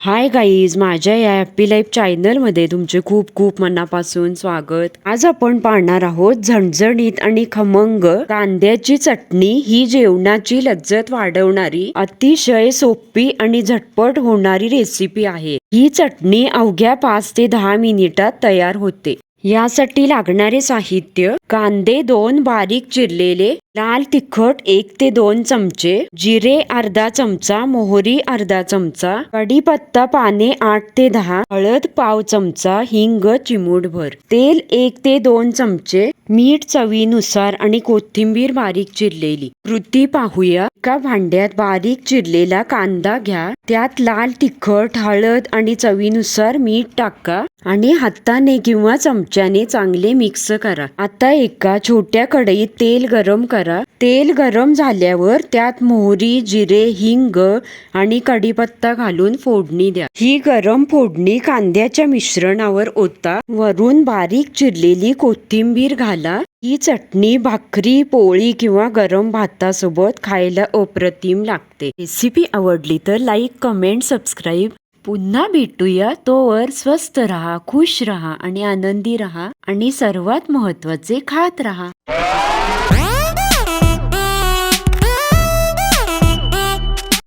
Hi guys, माझ्या या happy life चॅनलमध्ये तुमचे खूप खूप मनापासून स्वागत. आज आपण पाहणार आहोत झणझणीत आणि खमंग कांद्याची चटणी. ही जेवणाची लज्जत वाढवणारी अतिशय सोपी आणि झटपट होणारी रेसिपी आहे. ही चटणी अवघ्या 5 ते 10 मिनिटात तयार होते. यासाठी लागणारे साहित्य: कांदे 2 बारीक चिरलेले, लाल तिखट 1 ते 2 चमचे, जिरे अर्धा चमचा, मोहरी अर्धा चमचा, कढीपत्ता पाने 8 ते 10, हळद पाव चमचा, हिंग चिमूटभर, तेल 1 ते 2 चमचे, मीठ चवीनुसार आणि कोथिंबीर बारीक चिरलेली. कृती पाहूया. एका भांड्यात बारीक चिरलेला कांदा घ्या, त्यात लाल तिखट, हळद आणि चवीनुसार मीठ टाका आणि हाताने किंवा चमच्याने चांगले मिक्स करा. आता एका छोट्या कढईत तेल गरम करा. तेल गरम झाल्यावर त्यात मोहरी, जिरे, हिंग आणि कढीपत्ता घालून फोडणी द्या. ही गरम फोडणी कांद्याच्या मिश्रणावर ओता. वरून बारीक चिरलेली कोथिंबीर घाला. ही चटणी भाकरी, पोळी किंवा गरम भातासोबत खायला अप्रतिम लागते. रेसिपी आवडली तर लाईक, कमेंट, सबस्क्राईब. पुन्हा भेटूया. तोवर स्वस्थ रहा, खुश रहा आणि आनंदी रहा आणि सर्वात महत्त्वाचे खात रहा.